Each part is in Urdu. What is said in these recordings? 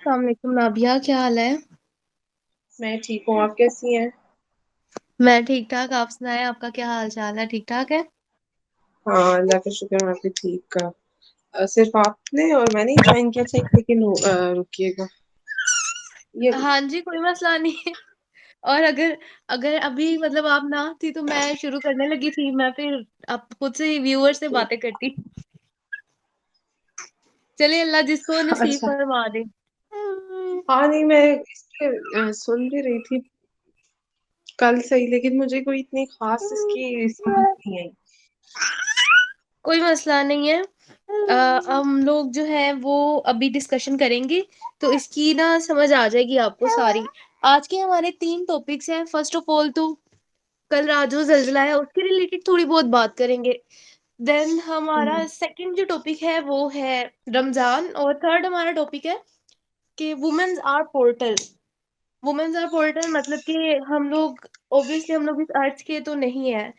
السلام علیکم نابیہ، کیا حال ہے؟ میں ٹھیک ہوں، آپ کیسی ہیں؟ میں ٹھیک ٹھاک، آپ سنائیں، آپ کا کیا حال چال ہے؟ ٹھیک ٹھاک ہے؟ ہاں اللہ کا شکر، میں بھی ٹھیک کا صرف آپ نے اور میں نے جوائن کیا تھا لیکن رکیے گا یہ ہاں جی، کوئی مسئلہ نہیں ہے۔ اور اگر اگر ابھی مطلب آپ نہ تھی تو میں شروع کرنے لگی تھی، میں پھر آپ خود سے ویور سے باتیں کرتی۔ چلیے، اللہ جس کو نصیب اچھا، فرما دے۔ ہاں نہیں میں اس پہ سن بھی رہی تھی کل صحیح، لیکن مجھے کوئی اتنی خاص اس کی سمجھ نہیں آئی۔ کوئی مسئلہ نہیں ہے، ہم لوگ جو ہے وہ ابھی ڈسکشن کریں گے تو اس کی نا سمجھ آ جائے گی آپ کو ساری۔ آج کے ہمارے 3 ٹاپکس ہیں۔ فرسٹ آف آل تو کل رات جو زلزلہ ہے اس کے ریلیٹڈ تھوڑی بہت بات کریں گے۔ دین ہمارا ہوں، سیکنڈ جو ٹاپک ہے وہ ہے رمضان، اور تھرڈ ہمارا ٹاپک ہے کہ women's are portal. Women's are portal مطلب کہ ہم لوگ اوبویسلی ہم لوگ اس ارتھ کے تو نہیں ہے،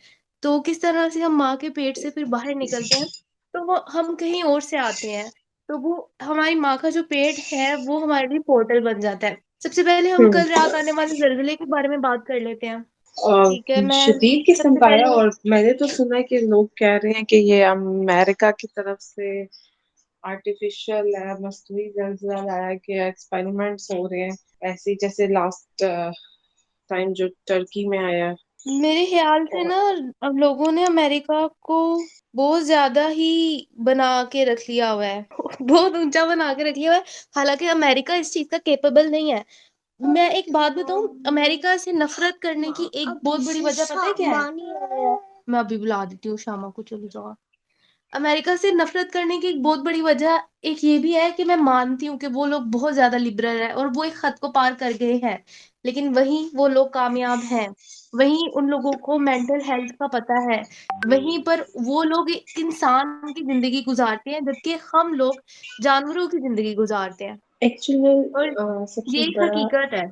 تو کس طرح سے ہم ماں کے پیٹ سے پھر باہر نکلتے ہیں تو وہ ہم کہیں اور سے آتے ہیں، تو وہ ہماری ماں کا جو پیٹ ہے وہ ہمارے لیے پورٹل بن جاتا ہے۔ سب سے پہلے ہم کل رات آنے والے زلزلے کے بارے میں بات کر لیتے ہیں۔ ٹھیک ہے، میں شدید سب قسم سے کا ہے، پہلے اور میں نے تو سنا ہے کہ لوگ کہہ رہے ہیں کہ یہ امریکہ کی طرف سے آرٹیفیشل ہے، مصنوعی زلزلہ لایا گیا، ایکسپیریمنٹس ہو رہے ہیں ایسے جیسے لاسٹ ٹائم جو ٹرکی میں آیا۔ میرے خیال سے اور نا اب لوگوں نے امریکہ کو بہت زیادہ ہی بنا کے رکھ لیا ہوا ہے بہت اونچا بنا کے رکھ لیا ہوا ہے، حالانکہ امریکہ اس چیز کا کیپیبل نہیں ہے۔ میں ایک بات بتاؤں، امریکہ سے نفرت کرنے کی ایک بہت بڑی وجہ پتہ ہے کیا ہے؟ میں ابھی بلا دیتی ہوں شامہ کو، چلی جاؤ۔ امریکہ سے نفرت کرنے کی ایک بہت بڑی وجہ ایک یہ بھی ہے کہ میں مانتی ہوں کہ وہ لوگ بہت زیادہ لبرل ہے اور وہ ایک خط کو پار کر گئے ہیں، لیکن وہیں وہ لوگ کامیاب ہیں، وہیں ان لوگوں کو مینٹل ہیلتھ کا پتہ ہے، وہیں پر وہ لوگ ایک انسان کی زندگی گزارتے ہیں جبکہ ہم لوگ جانوروں کی زندگی گزارتے ہیں، ایکچولی اور سب یہ سے ایک بڑا حقیقت ہے۔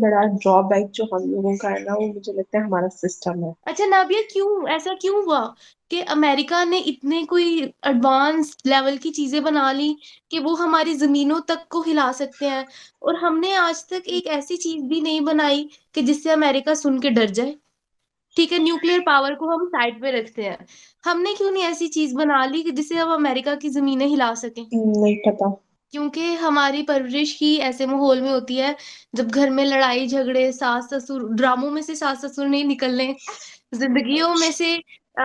ڈرا بیک جو ہم لوگوں کا ہے نا، وہ مجھے لگتا ہے ہمارا سسٹم ہے۔ اچھا نابیہ، کیوں ایسا کیوں ہوا کہ امریکہ نے اتنے کوئی ایڈوانس لیول کی چیزیں بنا لی کہ وہ ہماری زمینوں تک کو ہلا سکتے ہیں، اور ہم نے آج تک ایک ایسی چیز بھی نہیں بنائی کہ جس سے امریکہ سن کے ڈر جائے؟ ٹھیک ہے، نیوکلیر پاور کو ہم سائڈ پہ رکھتے ہیں، ہم نے کیوں نہیں ایسی چیز بنا لی کہ جس سے ہم امریکہ کی زمینیں ہلا سکیں؟ نہیں پتا۔ کیونکہ ہماری پرورش ہی ایسے ماحول میں ہوتی ہے جب گھر میں لڑائی جھگڑے، ساس سسر، ڈراموں میں سے ساس سسر نہیں نکلنے، زندگیوں میں سے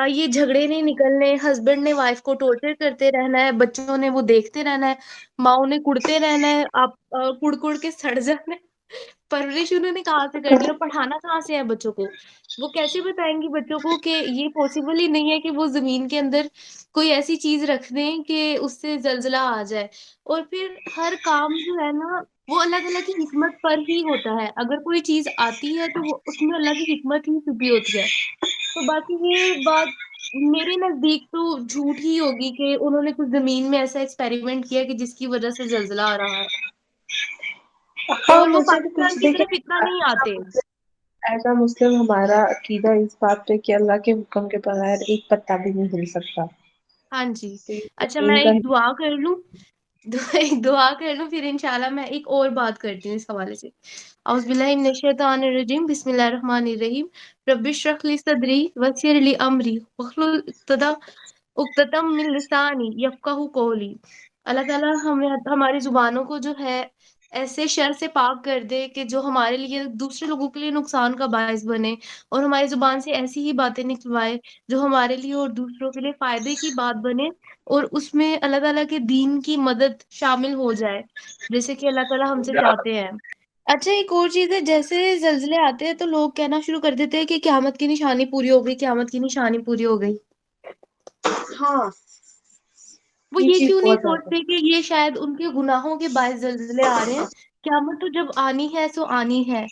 یہ جھگڑے نہیں نکلنے، ہسبینڈ نے وائف کو ٹورچر کرتے رہنا ہے، بچوں نے وہ دیکھتے رہنا ہے، ماؤں نے کڑتے رہنا ہے، آپ کڑ کڑ کے سڑ جانا ہے۔ پرورش انہوں نے کہاں سے کرنی ہے؟ اور پڑھانا کہاں سے ہے بچوں کو؟ وہ کیسے بتائیں گی بچوں کو کہ یہ پاسبل ہی نہیں ہے کہ وہ زمین کے اندر کوئی ایسی چیز رکھ دیں کہ اس سے زلزلہ آ جائے؟ اور پھر ہر کام جو ہے نا وہ اللہ تعالیٰ کی حکمت پر ہی ہوتا ہے، اگر کوئی چیز آتی ہے تو وہ اس میں اللہ کی حکمت ہی چھپی ہوتی ہے۔ تو باقی یہ بات میرے نزدیک تو جھوٹ ہی ہوگی کہ انہوں نے کچھ زمین میں ایسا ایکسپیریمنٹ کیا کہ جس کی وجہ سے زلزلہ آ رہا ہے، ہاں اور وہ مجھے بھی کچھ پاکستان کی دیکھے، طرف اتنا نہیں آتے۔ ایسا مسلم ہمارا عقیدہ اس بات پہ کہ اللہ کے حکم کے بغیر ایک پتا بھی نہیں ہل سکتا۔ ہاں جی، اچھا میں زمین کا ایک دعا کر لوں، ایک دعا کر لوں پھر انشاءاللہ میں ایک اور بات کرتی ہوں اس حوالے سے۔ اعوذ باللہ من الشیطان الرجیم، بسم اللہ الرحمن الرحیم، رب اشرح لی صدری ویسر لی امری واحلل عقدۃ من لسانی یفقہوا قولی۔ اللہ تعالیٰ ہمیں ہماری زبانوں کو جو ہے ایسے شر سے پاک کر دے کہ جو ہمارے لیے دوسرے لوگوں کے لیے نقصان کا باعث بنے، اور ہماری زبان سے ایسی ہی باتیں نکلوائے جو ہمارے لیے اور دوسروں کے لیے فائدے کی بات بنے، اور اس میں اللہ تعالیٰ کے دین کی مدد شامل ہو جائے جیسے کہ اللہ تعالیٰ ہم سے چاہتے ہیں۔ اچھا ایک اور چیز ہے، جیسے زلزلے آتے ہیں تو لوگ کہنا شروع کر دیتے ہیں کہ قیامت کی نشانی پوری ہو گئی، قیامت کی نشانی پوری ہو گئی۔ ہاں وہ یہ چیز کیوں نہیں بہت زیادہ سوچتے کہ یہ شاید ان کے گناہوں کے باعث زلزلے آ رہے ہیں؟ قیامت تو جب آنی ہے سو آنی ہے۔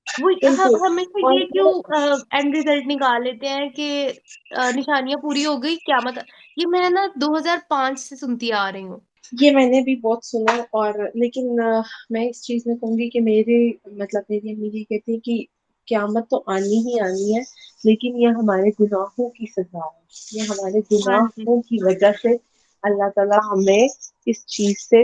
وہ بالکل، ہمیشہ اور یہ کیوں اینڈ ریزلٹ نکال لیتے ہیں کہ نشانیاں پوری ہو گئی قیامت؟ یہ میں نا 2005 سے سنتی آ رہی ہوں۔ یہ میں نے بھی بہت سنا، اور لیکن میں اس چیز میں کہوں گی کہ میری امی یہ کہتی ہے کہ قیامت تو آنی ہی آنی ہے، لیکن یہ ہمارے گناہوں کی سزا ہے، یہ ہمارے ہاں جی، گناہوں کی وجہ سے اللہ تعالیٰ ہمیں اس چیز سے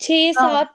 6-7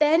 10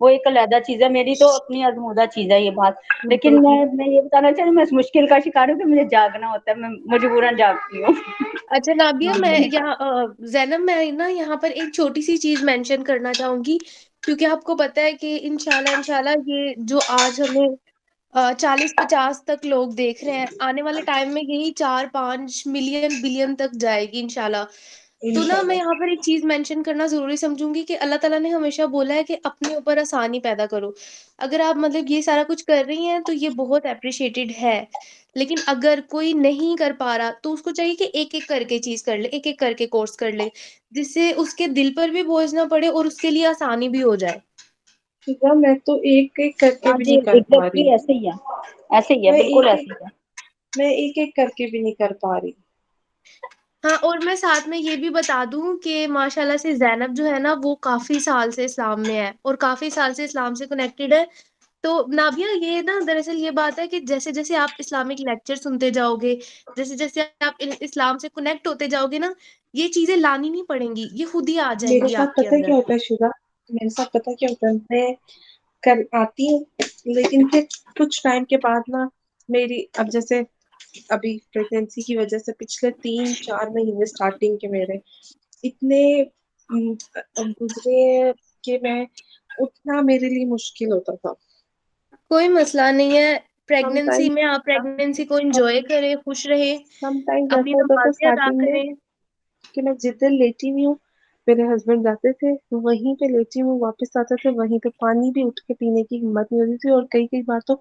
وہ ایک علیحدہ چیز ہے، میری تو اپنی آزمودہ چیز ہے یہ بات. لیکن میں یہ بتانا چاہوں میں اس مشکل کا شکار ہوں کہ مجھے جاگنا ہوتا ہے، میں مجبوراً جاگتی ہوں. اچھا نابیہ، میں یہاں زینب میں نا یہاں پر ایک چھوٹی سی چیز مینشن کرنا چاہوں گی، کیونکہ آپ کو پتا ہے کہ انشاءاللہ یہ جو آج ہمیں 40-50 تک لوگ دیکھ رہے ہیں، آنے والے ٹائم میں یہی 4-5 ملین بلین تک جائے گی انشاءاللہ. تو نا میں انشاءاللہ. یہاں پر ایک چیز مینشن کرنا ضروری سمجھوں گی کہ اللہ تعالیٰ نے ہمیشہ بولا ہے کہ اپنے اوپر آسانی پیدا کرو. اگر آپ مطلب یہ سارا کچھ کر رہی ہیں تو یہ بہت اپریشیٹڈ ہے، لیکن اگر کوئی نہیں کر پا رہا تو اس کو چاہیے کہ ایک ایک کر کے چیز کر لے، ایک ایک کر کے کورس کر لے، جس سے اس کے دل پر بھی بوجھ نہ پڑے اور اس کے لیے آسانی بھی ہو جائے. شزا میں تو ایک ایک کر کے ہاں بھی جی، نہیں کر پا رہی. ایگزیکٹلی ایسے ہی ہے، ایسے ہی ہے، میں بالکل ایک ایسے ایک ہی ہے. میں ایک ایک کر کے بھی نہیں کر پا رہی. ہاں، اور میں ساتھ میں یہ بھی بتا دوں کہ ماشاءاللہ سے زینب جو ہے نا وہ کافی سال سے اسلام میں ہے اور کافی سال سے اسلام سے کنیکٹڈ ہے. تو نابیہ یہ نا دراصل یہ بات ہے کہ جیسے جیسے آپ اسلامک لیکچر سنتے جاؤ گے، جیسے جیسے آپ اسلام سے کنیکٹ ہوتے جاؤ گے نا، یہ چیزیں لانی نہیں پڑیں گی، یہ خود ہی آ جائیں میرے گی ساتھ آپ کے پتہ ہے اندر. کیا ہوتا ہے شزا، میرے ساتھ پتہ کیا ہوتا ہے، میں کر آتی ہوں لیکن پھر کچھ ٹائم کے بعد نا میری اب جیسے ابھی پریگنینسی کی وجہ سے پچھلے 3-4 مہینے اسٹارٹنگ کے میرے اتنے گزرے کہ میں اٹھنا میرے لیے مشکل ہوتا تھا. کوئی مسئلہ نہیں ہے، سم پریگنینسی میں آپ ٹائم پریگنینسی کو انجوائے کریں، خوش رہیں، سم ٹائمز اپنی ایسا ہوتا تھا نمازیں ادا اسٹارٹنگ میں کریں. کہ میں جس دن لیٹی ہوئی ہوں میرے ہسبینڈ جاتے تھے وہیں پہ لیٹی ہوں، واپس آتے تھے وہیں پہ، پانی بھی اٹھ کے پینے کی ہمت نہیں ہوتی تھی. اور کئی کئی بار تو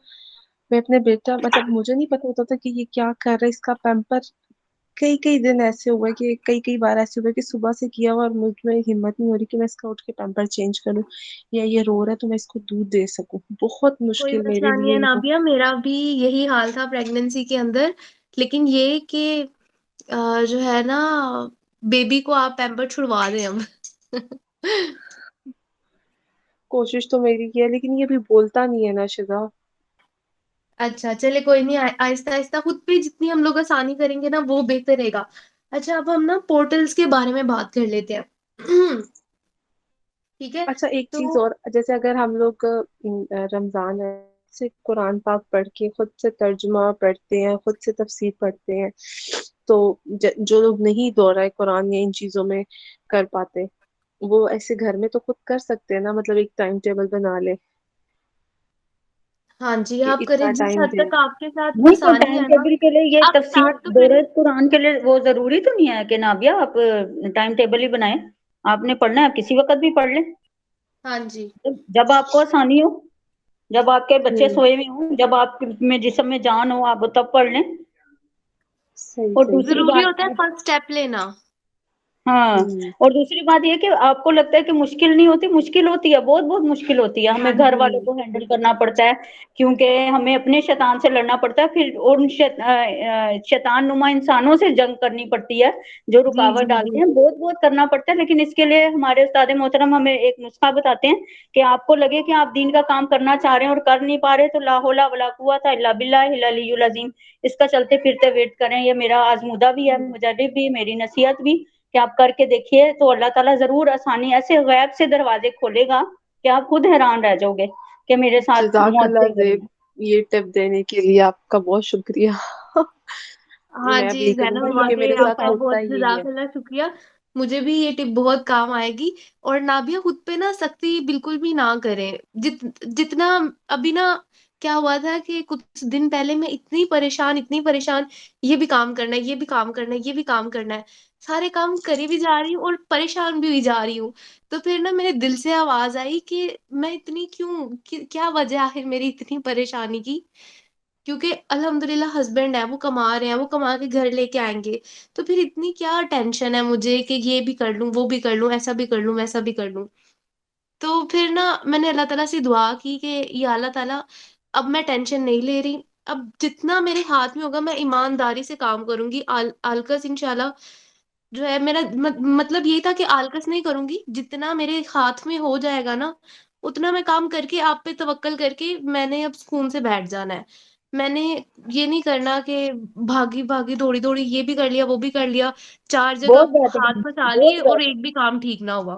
میں اپنے بیٹا مطلب مجھے نہیں پتا ہوتا تھا کہ یہ کیا کر رہا ہے، اس کا پیمپر. کئی کئی دن ایسے ہوئے کہ کئی بار ایسے ہوئے کہ صبح سے کیا ہوا اور مجھ میں ہمت نہیں ہو رہی کہ میں اس کا اٹھ کے پیمپر چینج کروں یا یہ رو رہا ہے تو میں اس کو دودھ دے سکوں. بہت کوئی مشکل مسئلہ میرے نہیں لیے ہے یہ نابیہ، میرا بھی یہی حال تھا پریگنینسی کے اندر، لیکن یہ کہ جو ہے نا بیبی کو آپ پیمپر چھڑوا دیں اب. کوشش تو میری کی ہے لیکن یہ بھی بولتا نہیں ہے نا شزا. اچھا چلے کوئی نہیں، آہستہ آہستہ خود پہ جتنی ہم لوگ آسانی کریں گے نا وہ بہتر رہے گا. اچھا اب ہم نا پورٹلز کے بارے میں بات کر لیتے ہیں. ٹھیک ہے اچھا ایک تو چیز اور، جیسے اگر ہم لوگ رمضان ہے سے قرآن پاک پڑھ کے خود سے ترجمہ پڑھتے ہیں، خود سے تفسیر پڑھتے ہیں، تو جو لوگ نہیں دورہ قرآن یا ان چیزوں میں کر پاتے وہ ایسے گھر میں تو خود کر سکتے ہیں نا، مطلب ایک ٹائم ٹیبل بنا لے ہاں جی کہ آپ کریں اتنا جس ٹائم حد دے. تک آپ کے ساتھ نہیں تو آسانی ٹائم ہے نا، ٹیبل کے لیے یہ آپ تفسیر اسٹارٹ تو کریں. دورہ قرآن کے لیے وہ ضروری تو نہیں ہے کہ نابیہ آپ ٹائم ٹیبل ہی بنائیں. آپ نے پڑھنا ہے آپ کسی وقت بھی پڑھ لیں، ہاں جی جب آپ کو آسانی ہو، جب آپ کے بچے ہوں سوئے ہوئے ہوں، جب آپ میں جسم میں جان ہو، آپ تب پڑھ لیں. صحیح اور صحیح دوسری صحیح. ضروری ہوتا ہے بات، فرسٹ اسٹیپ لینا. ہاں، ہوں اور دوسری بات یہ کہ آپ کو لگتا ہے کہ مشکل نہیں ہوتی، مشکل ہوتی ہے، بہت بہت مشکل ہوتی ہے. ہمیں ہاں گھر جی والوں کو ہینڈل کرنا پڑتا ہے کیونکہ ہمیں اپنے شیطان سے لڑنا پڑتا ہے، پھر ان شیطان نما انسانوں سے جنگ کرنی پڑتی ہے جو جی رکاوٹ جی ڈالتے جی ہیں. بہت بہت کرنا پڑتا ہے، لیکن اس کے لیے ہمارے استاد محترم ہمیں ایک نسخہ بتاتے ہیں کہ آپ کو لگے کہ آپ دین کا کام کرنا چاہ رہے ہیں اور کر نہیں پا رہے تو لا حول ولا قوت الا باللہ العلی العظیم اس کا چلتے پھرتے ویٹ کریں. یہ میرا آزمودہ بھی ہے، مجرب بھی، میری نصیحت بھی، کہ آپ کر کے دیکھیے تو اللہ تعالیٰ ضرور آسانی ایسے غیب سے دروازے کھولے گا کہ آپ خود حیران رہ جاؤ گے کہ میرے ساتھ جزاک اللہ معجزے ہو رہے زیب، ہیں. یہ ٹپ دینے کے لیے آپ کا بہت شکریہ. ہاں میں اب جی یہ کروں زینب گی کیونکہ واقعی میرے آپ ساتھ کا ہوتا بہت ہی یہی ہے. جزاک اللہ شکریہ. مجھے بھی یہ ٹپ بہت کام آئے گی. اور نابیہ خود پہ نا سختی بالکل بھی نہ کریں. جتنا ابھی نا کیا ہوا تھا کہ کچھ دن پہلے میں اتنی پریشان، یہ بھی کام کرنا ہے، یہ بھی کام کرنا ہے، یہ بھی کام کرنا ہے، سارے کام کری بھی جا رہی ہوں اور پریشان بھی ہوئی جا رہی ہوں. تو پھر نا میرے دل سے آواز آئی کہ میں اتنی کیا وجہ آخر میری اتنی پریشانی کی. کیونکہ الحمدللہ ہسبینڈ ہے، وہ کما رہے ہیں، وہ کما کے گھر لے کے آئیں گے، تو پھر اتنی کیا ٹینشن ہے مجھے کہ یہ بھی کر لوں، وہ بھی کر لوں، ایسا بھی کر لوں، ویسا بھی کر لوں. تو پھر نا میں نے اللہ تعالیٰ سے دعا کی کہ یا اللہ تعالیٰ اب میں ٹینشن نہیں لے رہی، اب جتنا میرے ہاتھ میں ہوگا میں ایمانداری سے کام کروں گی. آلکس انشاءاللہ جو ہے میرا مطلب یہی تھا کہ آلکس نہیں کروں گی، جتنا میرے ہاتھ میں ہو جائے گا نا اتنا میں کام کر کے آپ پہ توکل کر کے میں نے اب سکون سے بیٹھ جانا ہے. میں نے یہ نہیں کرنا کہ بھاگی بھاگی دوڑی دوڑی یہ بھی کر لیا وہ بھی کر لیا، 4 جگہ بہت بہترین، ہاتھ پھنسا لیے بہت اور بہترین. ایک بھی کام ٹھیک نہ ہوا.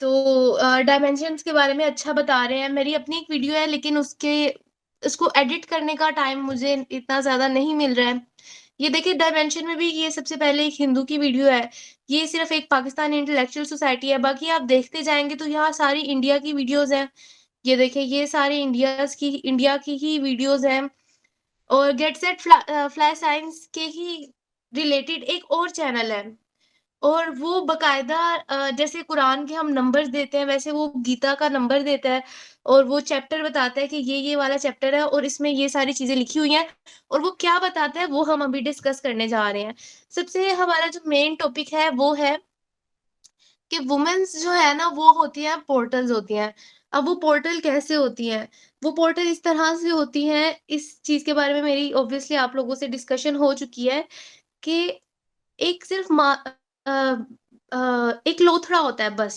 تو ڈائمینشنس کے بارے میں اچھا بتا رہے ہیں. میری اپنی ایک ویڈیو ہے لیکن اس کو ایڈٹ کرنے کا ٹائم مجھے اتنا زیادہ نہیں مل رہا ہے. یہ دیکھیں ڈائمینشن میں بھی یہ سب سے پہلے ایک ہندو کی ویڈیو ہے. یہ صرف ایک پاکستانی انٹلیکچوئل سوسائٹی ہے. باقی آپ دیکھتے جائیں گے تو یہاں ساری انڈیا کی ویڈیوز ہیں. یہ دیکھیں یہ سارے انڈیا کی ہی ویڈیوز ہیں. اور گیٹ سیٹ فلائی سائنس کے ہی ریلیٹڈ ایک اور چینل ہے. اور وہ باقاعدہ جیسے قرآن کے ہم نمبر دیتے ہیں ویسے وہ گیتا کا نمبر دیتا ہے. اور وہ چیپٹر بتاتا ہے کہ یہ والا چیپٹر ہے اور اس میں یہ ساری چیزیں لکھی ہوئی ہیں. اور وہ کیا بتاتا ہے وہ ہم ابھی ڈسکس کرنے جا رہے ہیں. سب سے ہمارا جو مین ٹاپک ہے وہ ہے کہ وومنس جو ہے نا وہ ہوتی ہیں پورٹلز ہوتی ہیں. اب وہ پورٹل کیسے ہوتی ہیں؟ وہ پورٹل اس طرح سے ہوتی ہیں. اس چیز کے بارے میں میری اوبویسلی آپ لوگوں سے ڈسکشن ہو چکی ہے کہ ایک صرف ایک لوتھڑا ہوتا ہے بس.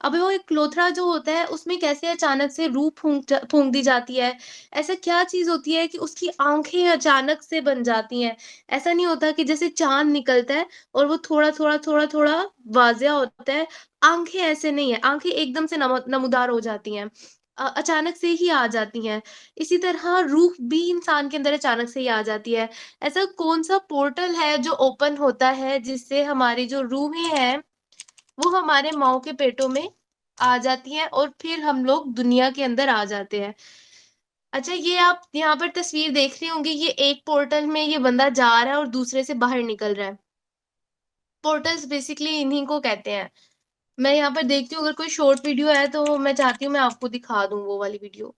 اب وہ ایک لوتھڑا جو ہوتا ہے اس میں کیسے اچانک سے روح پھونک دی جاتی ہے. ایسا کیا چیز ہوتی ہے کہ اس کی آنکھیں اچانک سے بن جاتی ہیں. ایسا نہیں ہوتا کہ جیسے چاند نکلتا ہے اور وہ تھوڑا تھوڑا تھوڑا تھوڑا واضح ہوتا ہے. آنکھیں ایسے نہیں ہیں. آنکھیں ایک دم سے نمودار ہو جاتی ہیں. اچانک سے ہی آ جاتی ہیں. اسی طرح روح بھی انسان کے اندر اچانک سے ہی آ جاتی ہے. ایسا کون سا پورٹل ہے جو اوپن ہوتا ہے جس سے ہماری جو روحیں ہیں وہ ہمارے ماؤں کے پیٹوں میں آ جاتی ہیں اور پھر ہم لوگ دنیا کے اندر آ جاتے ہیں. اچھا یہ آپ یہاں پر تصویر دیکھ رہے ہوں گے. یہ ایک پورٹل میں یہ بندہ جا رہا ہے اور دوسرے سے باہر نکل رہا ہے. پورٹلز بیسکلی انہیں کو کہتے ہیں. میں یہاں پر دیکھتی ہوں اگر کوئی شارٹ ویڈیو ہے تو میں چاہتی ہوں میں آپ کو دکھا دوں وہ والی ویڈیو.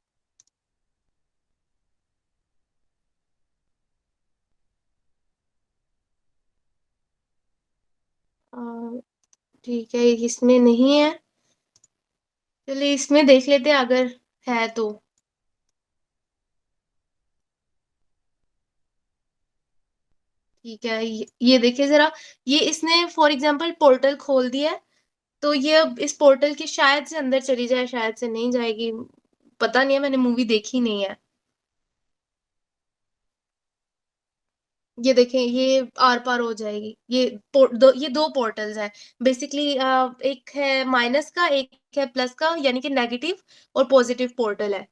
ٹھیک ہے اس میں نہیں ہے. چلیے اس میں دیکھ لیتے ہیں اگر ہے تو. ٹھیک ہے یہ دیکھیں ذرا. یہ اس نے فار ایگزامپل پورٹل کھول دیا ہے تو یہ اب اس پورٹل کی شاید سے اندر چلی جائے شاید سے نہیں جائے گی. پتا نہیں ہے میں نے مووی دیکھی نہیں ہے. یہ دیکھیں یہ آر پار ہو جائے گی. یہ دو پورٹلز ہیں بیسکلی. ایک ہے مائنس کا ایک ہے پلس کا یعنی کہ نیگیٹو اور پوزیٹو پورٹل ہے.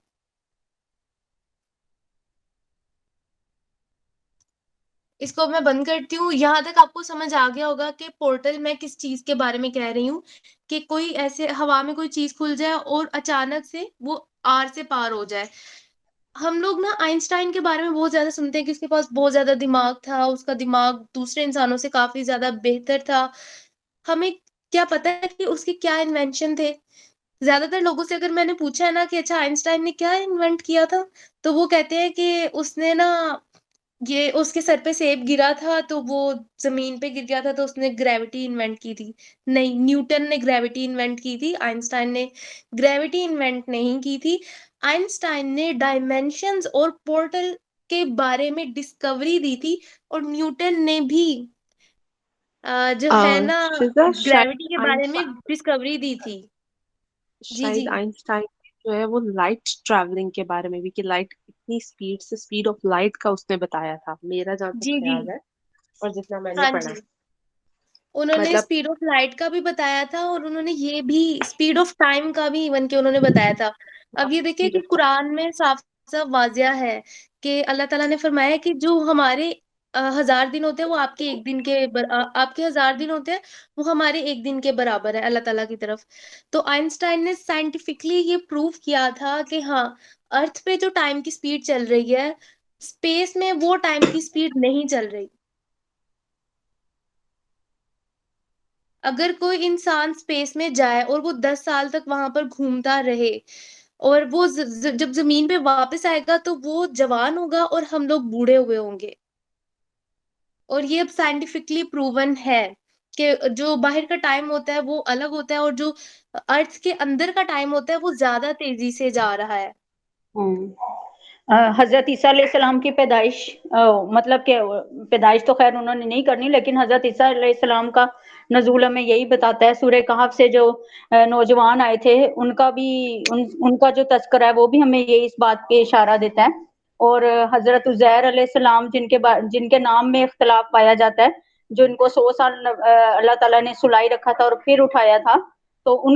اس کو میں بند کرتی ہوں. یہاں تک آپ کو سمجھ آ گیا ہوگا کہ پورٹل میں کس چیز کے بارے میں کہہ رہی ہوں. کہ کوئی ایسے ہوا میں کوئی چیز کھل جائے اور اچانک سے وہ آر سے پار ہو جائے. ہم لوگ نا آئنسٹائن کے بارے میں بہت زیادہ سنتے ہیں کہ اس کے پاس بہت زیادہ دماغ تھا. اس کا دماغ دوسرے انسانوں سے کافی زیادہ بہتر تھا. ہمیں کیا پتا ہے کہ اس کے کیا انوینشن تھے. زیادہ تر لوگوں سے اگر میں نے پوچھا ہے نا کہ اچھا آئنسٹائن نے کیا انوینٹ کیا تھا تو وہ کہتے ہیں کہ اس نے نا یہ اس کے سر پہ سیب گرا تھا تو وہ زمین پہ گر گیا تھا تو اس نے گریوٹی انوینٹ کی تھی. نہیں نیوٹن نے گریوٹی انوینٹ کی تھی. آئنسٹائن نے گریوٹی انوینٹ نہیں کی تھی. آئنسٹائن نے ڈائمینشنز اور پورٹل کے بارے میں ڈسکوری دی تھی. اور نیوٹن نے بھی جو ہے نا فضا گریوٹی کے بارے میں ڈسکوری دی تھی. جی شاید جی آئنسٹائن جو ہے وہ لائٹ ٹریولنگ کے بارے میں بھی کہ لائٹ اتنی اسپیڈ سے اسپیڈ آف لائٹ کا اس نے بتایا تھا میرا جہاں تک جی جی خیال ہے اور جتنا میں نے ہاں پڑھا. جی. انہوں نے مطلب اسپیڈ آف لائٹ کا بھی بتایا تھا اور انہوں نے یہ بھی اسپیڈ آف ٹائم کا بھی ایون کہ انہوں نے بتایا تھا. اب یہ دیکھیں اسپیڈ کہ آف قرآن میں صاف صاف واضح ہے کہ اللہ تعالیٰ نے فرمایا کہ جو ہمارے 1000 دن ہوتے ہیں وہ آپ کے ایک دن کے آپ کے 1000 دن ہوتے ہیں وہ ہمارے ایک دن کے برابر ہے اللہ تعالیٰ کی طرف. تو آئنسٹائن نے سائنٹیفکلی یہ پروف کیا تھا کہ ہاں ارتھ پہ جو ٹائم کی اسپیڈ چل رہی ہے اسپیس میں وہ ٹائم کی اسپیڈ نہیں چل رہی. اگر کوئی انسان اسپیس میں جائے اور وہ 10 سال تک وہاں پر گھومتا رہے اور وہ جب زمین پہ واپس آئے گا تو وہ جوان ہوگا اور ہم لوگ بوڑھے ہوئے ہوں گے. اور یہ اب سائنٹیفکلی پروون ہے کہ جو باہر کا ٹائم ہوتا ہے وہ الگ ہوتا ہے اور جو ارتھ کے اندر کا ٹائم ہوتا ہے وہ زیادہ تیزی سے جا رہا ہے. حضرت عیسیٰ علیہ السلام کی پیدائش مطلب کہ پیدائش تو خیر انہوں نے نہیں کرنی لیکن حضرت عیسیٰ علیہ السلام کا نزول ہمیں یہی بتاتا ہے. سورہ کہف سے جو نوجوان آئے تھے ان کا بھی ان کا جو تذکرہ ہے وہ بھی ہمیں یہی اس بات پہ اشارہ دیتا ہے. اور حضرت عزیر علیہ السلام جن کے نام میں اختلاف پایا جاتا ہے جو ان کو 100 سال اللہ تعالیٰ نے سلائی رکھا تھا اور پھر اٹھایا تھا تو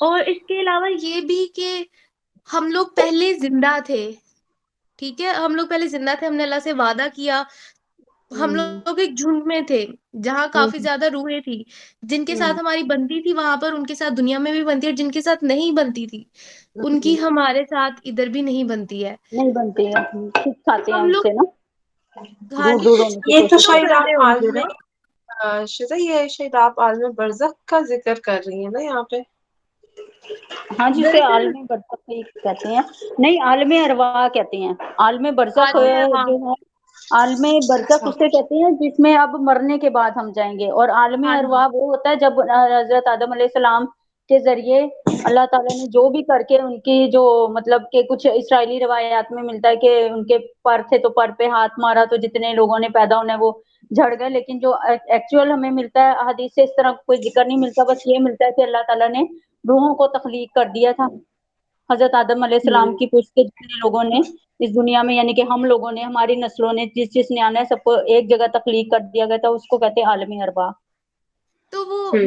اور اس کے علاوہ یہ بھی کہ ہم لوگ پہلے زندہ تھے، ٹھیک ہے، ہم لوگ پہلے زندہ تھے، ہم نے اللہ سے وعدہ کیا، ہم لوگ ایک جھنڈ میں تھے جہاں کافی زیادہ روحیں تھی، جن کے ساتھ ہماری بنتی تھی وہاں پر ان کے ساتھ دنیا میں بھی بنتی ہے، اور جن کے ساتھ نہیں بنتی تھی ان کی ہمارے ساتھ ادھر بھی نہیں بنتی ہے. نہیں بنتی ہے، کچھ کھاتے ہیں ہم ان لوگ سے نا، ہاں دور جی دور کچھ ہونے کی یہ کچھ تو کوشش تو شاید کرتے آپ کرتے ہوں گے عالم نا. شزا، یہ شاید آپ عالم برزخ کا ذکر کر رہی ہیں نا یہاں پہ؟ ہیں. ہاں جی، اسے دراصل عالم برزخ ہی کہتے ہیں، نہیں عالم ارواح کہتے ہیں. عالم برزخ عالم ارواح. جو ہے، عالم برزخ اچھا. اسے کہتے ہیں جس میں اب مرنے کے بعد ہم جائیں گے، اور عالم ہاں جی ارواح وہ ہوتا ہے جب حضرت آدم علیہ السلام کے ذریعے اللہ تعالیٰ نے جو بھی کر کے ان کی جو مطلب کہ کچھ اسرائیلی روایات میں ملتا ہے کہ ان کے پر تھے تو پر پہ ہاتھ مارا تو جتنے لوگوں نے پیدا ہونا ہے وہ جھڑ گئے، لیکن جو ایکچوئل ہمیں ملتا ہے حدیث سے اس طرح کوئی ذکر نہیں ملتا، بس یہ ملتا ہے کہ اللہ تعالیٰ نے روحوں کو تخلیق کر دیا تھا حضرت آدم علیہ السلام کی پشت کے جتنے لوگوں نے اس دنیا میں، یعنی کہ ہم لوگوں نے، ہماری نسلوں نے جس جس نے آنا ہے سب کو ایک جگہ تخلیق کر دیا گیا تھا، اس کو کہتے ہیں عالمی ارواح. تو وہ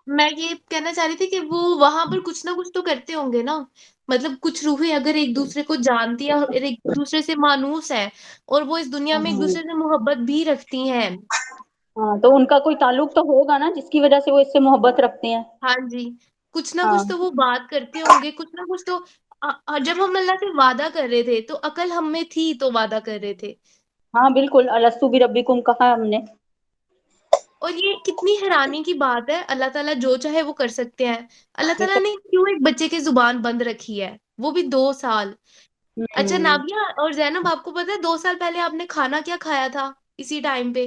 میں یہ کہنا چاہ رہی تھی کہ وہ وہاں پر کچھ نہ کچھ تو کرتے ہوں گے نا، مطلب کچھ روحیں اگر ایک دوسرے کو جانتی ہیں اور ایک دوسرے سے مانوس ہیں اور وہ اس دنیا میں ایک دوسرے سے محبت بھی رکھتی ہیں. ہاں تو ان کا کوئی تعلق تو ہوگا نا جس کی وجہ سے وہ اس سے محبت رکھتے ہیں. ہاں جی، کچھ نہ ہاں کچھ تو وہ بات کرتے ہوں گے، کچھ نہ کچھ تو جب ہم اللہ سے وعدہ کر رہے تھے تو عقل ہم میں تھی تو وعدہ کر رہے تھے. ہاں بالکل، الستو بربکم کہا ہم نے. اور یہ کتنی حیرانی کی بات ہے، اللہ تعالیٰ جو چاہے وہ کر سکتے ہیں. اللہ تعالیٰ نے کیوں ایک بچے کی زبان بند رکھی ہے، وہ بھی 2 سال. اچھا نابیہ اور زینب، آپ کو پتا ہے 2 سال پہلے آپ نے کھانا کیا کھایا تھا اسی ٹائم پہ؟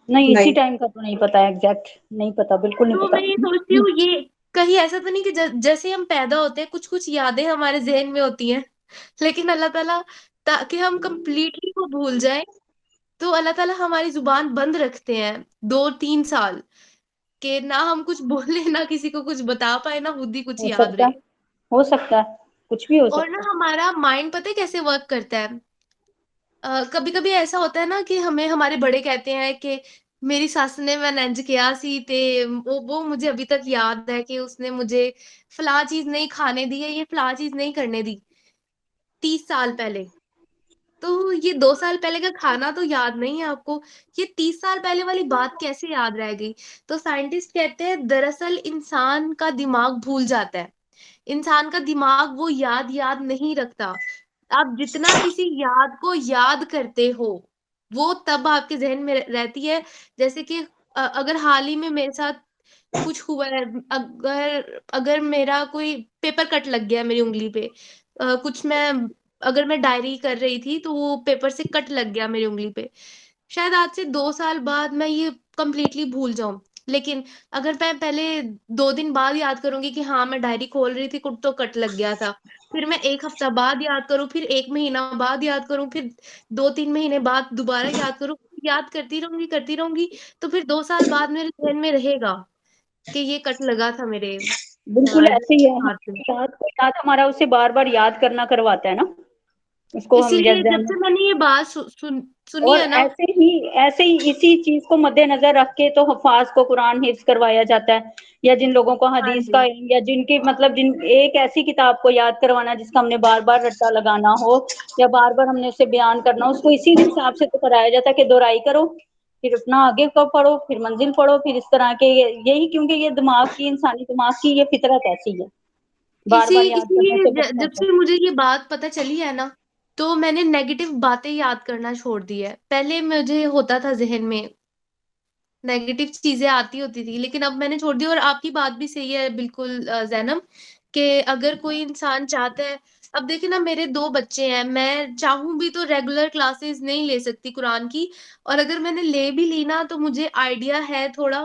نہیں اسی ٹائم کا تو نہیں پتا، ایگزیکٹ نہیں پتا، بالکل نہیں تو پتا. میں یہ سوچتی ہوں یہ کہیں ایسا تو نہیں کہ جیسے ہم پیدا ہوتے ہیں کچھ کچھ یادیں ہمارے ذہن میں ہوتی ہیں، لیکن اللہ تعالیٰ تاکہ ہم کمپلیٹلی وہ بھول جائیں تو اللہ تعالیٰ ہماری زبان بند رکھتے ہیں 2-3 سال، کہ نہ ہم کچھ بولیں نہ کسی کو کچھ بتا پائے نہ خود ہی کچھ ہو یاد سکتا رہے. ہے، ہو سکتا ہے، کچھ بھی ہو اور نہ سکتا ہے. ہمارا مائنڈ پتہ ہے کیسے ورک کرتا ہے، کبھی کبھی ایسا ہوتا ہے نا کہ ہمیں ہمارے بڑے کہتے ہیں کہ میری ساس نے میں ننج کیا سی تے وہ مجھے ابھی تک یاد ہے کہ اس نے مجھے فلاں چیز نہیں کھانے دی ہے، یہ فلاں چیز نہیں کرنے دی 30 سال پہلے. تو یہ 2 سال پہلے کا کھانا تو یاد نہیں ہے آپ کو، یہ 30 سال پہلے والی بات کیسے یاد رہ گئی؟ تو سائنٹسٹ کہتے ہیں دراصل انسان کا دماغ بھول جاتا ہے، انسان کا دماغ وہ یاد نہیں رکھتا. آپ جتنا کسی یاد کو یاد کرتے ہو وہ تب آپ کے ذہن میں رہتی ہے. جیسے کہ اگر حال ہی میں میرے ساتھ کچھ ہوا ہے، اگر میرا کوئی پیپر کٹ لگ گیا میری انگلی پہ، کچھ میں اگر میں ڈائری کر رہی تھی تو وہ پیپر سے کٹ لگ گیا میری انگلی پہ، شاید آج سے 2 سال بعد میں یہ کمپلیٹلی بھول جاؤں، لیکن اگر میں پہلے 2 دن بعد یاد کروں گی کہ ہاں میں ڈائری کھول رہی تھی تو کٹ لگ گیا تھا، پھر میں 1 ہفتہ بعد یاد کروں، پھر 1 مہینہ بعد یاد کروں، پھر 2-3 مہینے بعد دوبارہ یاد کروں، یاد کرتی رہوں گی تو پھر 2 سال بعد میرے ذہن میں رہے گا کہ یہ کٹ لگا تھا میرے بالکل ایسے ہی ہے، ہاتھ پہ. یاد ہمارا اسے بار بار یاد کرنا کرواتا ہے نا، اس کو اسی ہم لیے جیسے جب سے میں نے یہ بات سنی اور ہے نا. ایسے ہی اسی چیز کو مد نظر رکھ کے تو حفاظ کو قرآن حفظ کروایا جاتا ہے، یا جن لوگوں کو ہاں حدیث جی، کا علم، یا جن کی مطلب جن ایک ایسی کتاب کو یاد کروانا جس کا ہم نے بار بار رٹا لگانا ہو یا بار بار ہم نے اسے بیان کرنا ہو، اس کو اسی حساب سے تو کرایا جاتا ہے کہ دہرائی کرو، پھر اپنا آگے کو پڑھو، پھر منزل پڑھو، پھر اس طرح کے یہی، کیونکہ یہ دماغ کی، انسانی دماغ کی یہ فطرت ایسی ہے، بار بار یاد اسی کرنے سے لیے بچنا جب ہوتا سے مجھے یہ بات پتہ چلی ہے نا تو میں نے نیگیٹو باتیں یاد کرنا چھوڑ دی ہے. پہلے مجھے ہوتا تھا ذہن میں نیگیٹو چیزیں آتی ہوتی تھی، لیکن اب میں نے چھوڑ دی. اور آپ کی بات بھی صحیح ہے بالکل زینب، کہ اگر کوئی انسان چاہتا ہے، اب دیکھیں نا میرے 2 بچے ہیں، میں چاہوں بھی تو ریگولر کلاسز نہیں لے سکتی قرآن کی، اور اگر میں نے لے بھی لی نا تو مجھے آئیڈیا ہے تھوڑا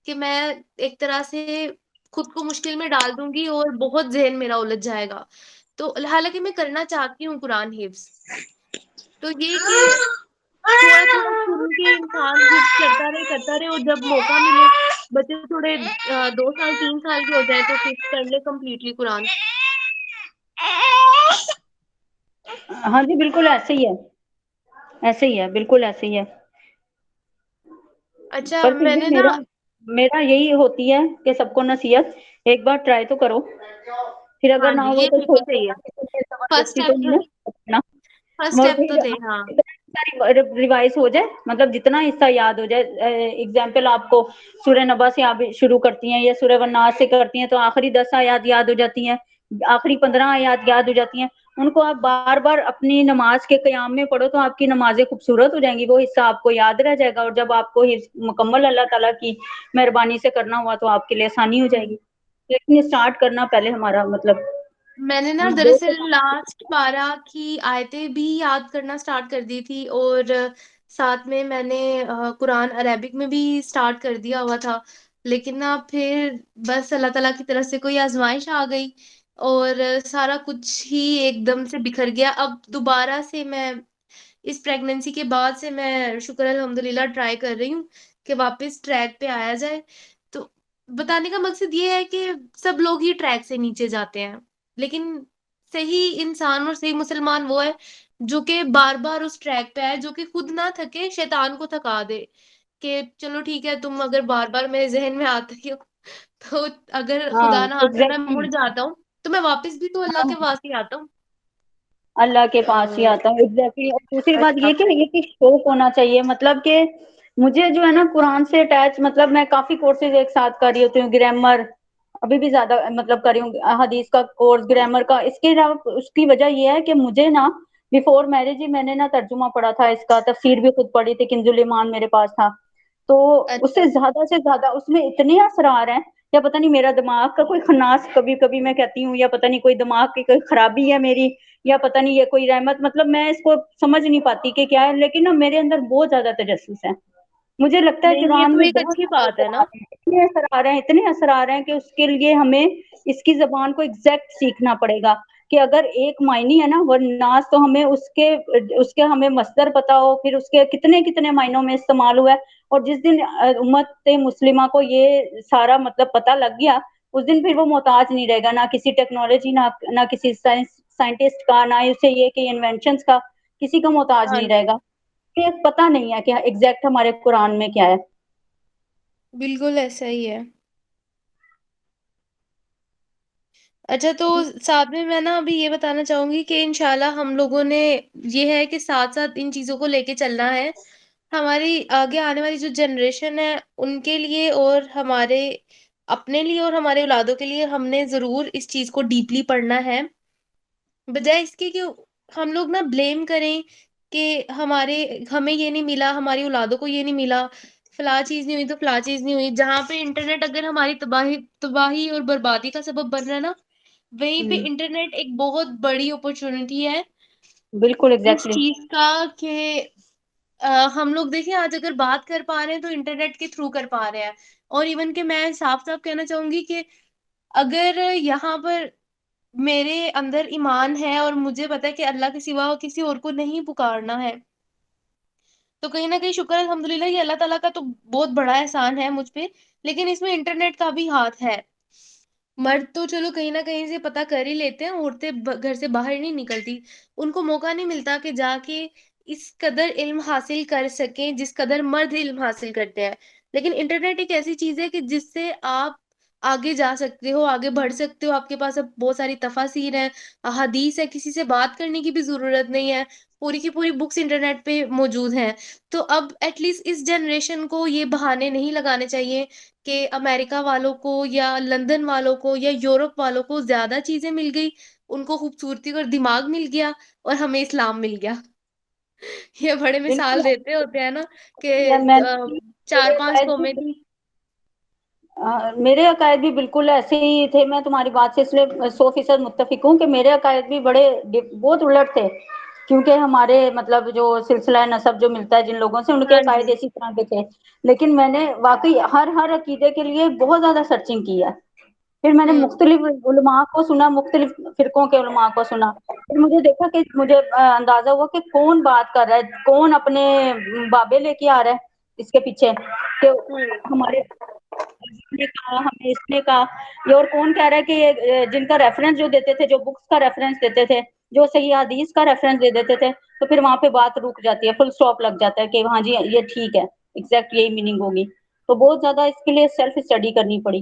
کہ میں ایک طرح سے خود کو مشکل میں ڈال دوں گی اور بہت ذہن میرا الجھ جائے گا. تو حالانکہ میں کرنا چاہتی ہوں قرآن حفظ، تو یہ کہ تھوڑا تھوڑا شروع کے انسان حفظ کرتا رہے اور جب موقع ملے بچے تھوڑے 2 سال 3 سال کے ہو جائے تو حفظ کر لے کمپلیٹلی قرآن. ہاں جی بالکل ایسے ہی ہے، ایسے ہی ہے، بالکل ایسے ہی ہے. اچھا پر پھر میں بھی نے نا میرا یہی ہوتی ہے کہ سب کو نصیحت ایک بار ٹرائی تو کرو، پھر ہاں اگر نہ جی، ہوا یہ تو بالکل صحیح ہے، فرسٹ زبردستی تو اسٹیپ نہیں تو نا کرنا، فرسٹ اور اسٹیپ تو پھر دے، ہاں ریوائز ہو جائے، مطلب جتنا حصہ یاد ہو جائے، ایگزامپل آپ کو سورہ نبا سے آپ شروع کرتی ہیں یا سورہ والناس سے کرتی ہیں تو آخری 10 آیات یاد ہو جاتی ہیں، آخری 15 آیات یاد ہو جاتی ہیں، ان کو آپ بار بار اپنی نماز کے قیام میں پڑھو تو آپ کی نمازیں خوبصورت ہو جائیں گی، وہ حصہ آپ کو یاد رہ جائے گا، اور جب آپ کو مکمل اللہ تعالیٰ کی مہربانی سے کرنا ہوا تو آپ کے لیے آسانی ہو جائے گی، لیکن اسٹارٹ کرنا پہلے ہمارا مطلب میں نے نا دو دراصل لاسٹ پارہ کی آیتیں بھی یاد کرنا سٹارٹ کر دی تھی، اور ساتھ میں نے قرآن عربک میں بھی سٹارٹ کر دیا ہوا تھا، لیکن نا پھر بس اللہ تعالیٰ کی طرف سے کوئی آزمائش آ گئی اور سارا کچھ ہی ایک دم سے بکھر گیا۔ اب دوبارہ سے میں اس پریگننسی کے بعد سے میں شکر الحمدللہ ٹرائی کر رہی ہوں کہ واپس ٹریک پہ آیا جائے۔ تو بتانے کا مقصد یہ ہے کہ سب لوگ ہی ٹریک سے نیچے جاتے ہیں، لیکن صحیح انسان اور صحیح مسلمان وہ ہے جو کہ بار بار اس ٹریک پہ آئے، جو کہ خود نہ تھکے، شیطان کو تھکا دے کہ چلو ٹھیک ہے تم اگر بار بار میرے ذہن میں آتے ہی ہو تو اگر ہاں خدا نہ خاصہ میں ایگزیکٹلی مڑ جاتا ہوں تو میں واپس بھی تو اللہ کے پاس ہی آتا ہوں۔ اللہ کے پاس ہی آتا ہوں، ایگزیکٹلی۔ اور دوسری بات یہ کہ شوق ہونا چاہیے، مطلب کہ مجھے جو ہے نا قرآن سے اٹیچ، مطلب میں کافی کورسز ایک ساتھ کر رہی ہوتی ہوں، گرامر ابھی بھی زیادہ مطلب کر رہی ہوں، حدیث کا کورس، گرامر کا، اس کے علاوہ اس کی وجہ یہ ہے کہ مجھے نا بیفور میرج ہی میں نے نا ترجمہ پڑھا تھا، اس کا تفسیر بھی خود پڑھی تھی، کنز الایمان میرے پاس تھا، تو اس اچھا، سے زیادہ اس میں اتنے اسرار ہیں، یا پتہ نہیں میرا دماغ کا کوئی خناس، کبھی کبھی میں کہتی ہوں یا پتہ نہیں کوئی دماغ کی کوئی خرابی ہے میری، یا پتہ نہیں یہ کوئی رحمت، مطلب میں اس کو سمجھ نہیں پاتی کہ کیا ہے، لیکن نا میرے اندر بہت زیادہ تجسس ہے، مجھے لگتا ہے نہیں یہ قرآن تو میں ایک بہت اچھی زیادہ بات ہے نا۔ اسرار ہیں، اتنے اسرار ہیں کہ اس کے لیے ہمیں اس کی زبان کو ایگزیکٹ سیکھنا پڑے گا، کہ اگر ایک معنی ہے نا ورناس، تو ہمیں اس کے ہمیں مصدر پتا ہو، پھر اس کے کتنے کتنے معنوں میں استعمال ہوا ہے، اور جس دن امت مسلمہ کو یہ سارا مطلب پتہ لگ گیا، اس دن پھر وہ محتاج نہیں رہے گا نہ کسی ٹیکنالوجی، نہ کسی سائنٹسٹ کا، نہ اسے یہ کہ انوینشنز کا، کسی کا محتاج ہاں نہیں جی، رہے گا، کہ پتہ نہیں ہے کہ ایگزیکٹ ہمارے قرآن میں کیا ہے۔ بالکل ایسا ہی ہے۔ اچھا تو ساتھ میں نا ابھی یہ بتانا چاہوں گی کہ انشاءاللہ ہم لوگوں نے یہ ہے کہ ساتھ ساتھ ان چیزوں کو لے کے چلنا ہے، ہماری آگے آنے والی جو جنریشن ہے ان کے لیے اور ہمارے اپنے لیے اور ہمارے اولادوں کے لیے ہم نے ضرور اس چیز کو ڈیپلی پڑھنا ہے، بجائے اس کے کہ ہم لوگ نا بلیم کریں کہ ہمیں یہ نہیں ملا، ہماری اولادوں کو یہ نہیں ملا، فلاں چیز نہیں ہوئی تو فلاں چیز نہیں ہوئی، جہاں پہ انٹرنیٹ اگر ہماری تباہی اور بربادی کا سبب بن رہا ہے نا، وہیں پہ انٹرنیٹ ایک بہت بڑی اپرچونٹی ہے بالکل اس ایگزیکٹلی، چیز کا کہ ہم لوگ دیکھیں آج اگر بات کر پا رہے ہیں تو انٹرنیٹ کے تھرو کر پا رہے ہیں، اور ایون کہ میں صاف صاف کہنا چاہوں گی کہ اگر یہاں پر میرے اندر ایمان ہے اور مجھے پتا ہے کہ اللہ کے سوا کسی اور کو نہیں پکارنا ہے، تو کہیں نہ کہیں شکر الحمدللہ یہ اللہ تعالیٰ کا تو بہت بڑا احسان ہے مجھ پہ، لیکن اس میں انٹرنیٹ کا بھی ہاتھ ہے۔ مرد تو چلو کہیں نہ کہیں سے پتہ کر ہی لیتے ہیں، عورتیں گھر سے باہر نہیں نکلتی، ان کو موقع نہیں ملتا کہ جا کے اس قدر علم حاصل کر سکیں جس قدر مرد علم حاصل کرتے ہیں، لیکن انٹرنیٹ ایک ایسی چیز ہے کہ جس سے آپ آگے جا سکتے ہو، آگے بڑھ سکتے ہو، آپ کے پاس اب بہت ساری تفاسیر ہیں، احادیث ہے، کسی سے بات کرنے کی بھی ضرورت نہیں ہے، پوری کی پوری بکس انٹرنیٹ پہ موجود ہیں۔ تو اب ایٹ لیسٹ اس جنریشن کو یہ بہانے نہیں لگانے چاہیے کہ امریکہ والوں کو یا لندن والوں کو یا یورپ والوں کو زیادہ چیزیں مل گئی، ان کو خوبصورتی اور دماغ مل گیا اور ہمیں اسلام مل گیا۔ یہ بڑے بالکل مثال دیتے ہوتے ہیں نا کہ میں چار میرے پانچ عقائد قومیں بھی تھی۔ میرے عقائد بھی بالکل ایسے ہی تھے، میں تمہاری بات سے اس لیے 100% متفق ہوں کہ میرے عقائد بھی بہت الٹ تھے، کیونکہ ہمارے مطلب جو سلسلہ نسب جو ملتا ہے جن لوگوں سے، ان کے ہاں عقائد جی، اسی طرح کے تھے، لیکن میں نے واقعی ہر عقیدے کے لیے بہت زیادہ سرچنگ کی ہے، پھر میں نے مختلف علماء کو سنا، مختلف فرقوں کے علماء کو سنا، پھر مجھے دیکھا کہ مجھے اندازہ ہوا کہ کون بات کر رہا ہے، کون اپنے بابے لے کے آ رہا ہے اس کے پیچھے، کہ ہمارے نے کہا، ہمیں اس نے کہا، یہ اور کون کہہ رہا ہے کہ یہ جن کا ریفرنس جو دیتے تھے، جو بکس کا ریفرنس دیتے تھے، جو صحیح حدیث کا ریفرنس دے دیتے تھے، تو پھر وہاں پہ بات رک جاتی ہے، فل سٹاپ لگ جاتا ہے کہ ہاں جی یہ ٹھیک ہے، ایگزیکٹ یہی میننگ ہوگی، تو بہت زیادہ اس کے لیے سیلف اسٹڈی کرنی پڑی۔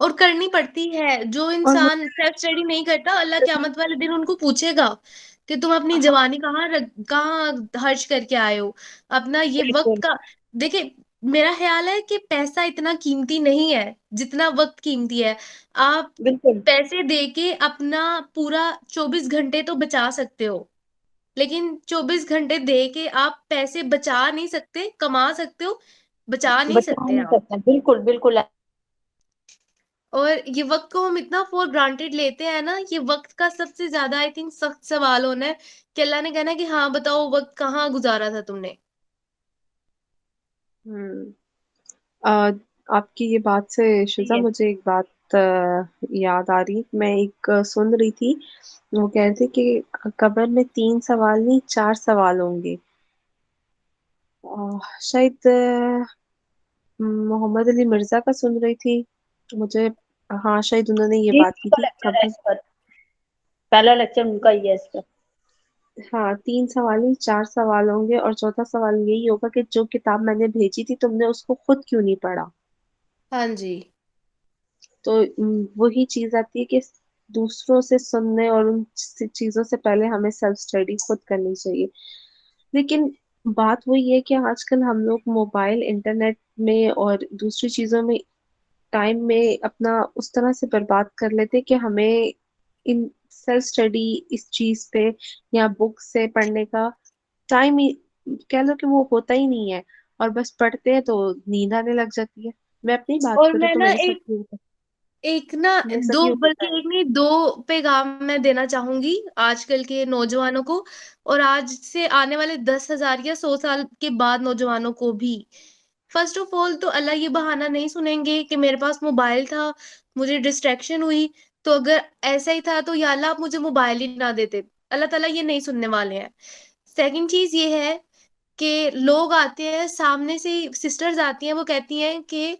اور کرنی پڑتی ہے. جو اور انسان سیلف اسٹڈی نہیں کرتا اللہ قیامت والے دن ان کو پوچھے گا کہ تم اپنی ہاں جوانی کہاں خرچ کر کے آئے ہو اپنا یہ وقت بالکل کا. دیکھیں میرا خیال ہے کہ پیسہ اتنا قیمتی نہیں ہے جتنا وقت قیمتی ہے. آپ بالکل پیسے دے کے اپنا پورا 24 گھنٹے تو بچا سکتے ہو لیکن 24 گھنٹے دے کے آپ پیسے بچا نہیں سکتے. کما سکتے ہو بچا نہیں بچا سکتے نہیں آپ. سکتے. بالکل بالکل. اور یہ وقت کو ہم اتنا فور گرانٹیڈ لیتے ہیں نا. یہ وقت کا سب سے زیادہ آئی تھنک سخت سوال ہونا ہے کہ اللہ نے کہنا ہے کہ ہاں بتاؤ وقت کہاں گزارا تھا تم نے. ہوں آپ کی یہ بات سے شزا ٹھیک ہے. مجھے ایک بات یاد آ رہی. میں ایک سن رہی تھی وہ کہہ رہے تھے کہ قبر میں 3 سوال نہیں 4 سوال ہوں گے. شاید محمد علی مرزا کا سن رہی تھی مجھے. ہاں شاید انہوں نے یہ جی بات ان کی کا تھی لیکچر ہے قبر. اس پر. پہلا لیکچر ان کا ہی ہے اس پر. ہاں 3 سوال نہیں 4 سوال ہوں گے اور چوتھا سوال یہی ہوگا کہ جو کتاب میں نے بھیجی تھی تم نے اس کو خود کیوں نہیں پڑھا. ہاں جی. تو وہی چیز آتی ہے کہ دوسروں سے سننے اور ان چیزوں سے پہلے ہمیں سیلف اسٹڈی خود کرنی چاہیے. لیکن بات وہی ہے کہ آج کل ہم لوگ موبائل انٹرنیٹ میں اور دوسری چیزوں میں ٹائم میں اپنا اس طرح سے برباد کر لیتے کہ ہمیں ان سیلف اسٹڈی اس چیز پہ یا بک سے پڑھنے کا ٹائم ہی کہہ لو کہ وہ ہوتا ہی نہیں ہے. اور بس پڑھتے ہیں تو نیند آنے لگ جاتی ہے. میں اپنی بات اور کروں میں تو نا میرے ساتھ بھی ہوتا ایک نا ہے. میرے ساتھ دو یہ ہوتا بلکہ ہے. ایک نہیں دو پیغام میں دینا چاہوں گی آج کل کے نوجوانوں کو اور آج سے آنے والے 10,000 یا 100 سال کے بعد نوجوانوں کو بھی. فرسٹ آف آل تو اللہ یہ بہانہ نہیں سنیں گے کہ میرے پاس موبائل تھا مجھے ڈسٹریکشن ہوئی. تو اگر ایسا ہی تھا تو یا اللہ آپ مجھے موبائل ہی نہ دیتے. اللہ تعالیٰ یہ نہیں سننے والے ہیں. سیکنڈ چیز یہ ہے کہ لوگ آتے ہیں سامنے سے سسٹرز آتی ہیں وہ کہتی ہیں کہ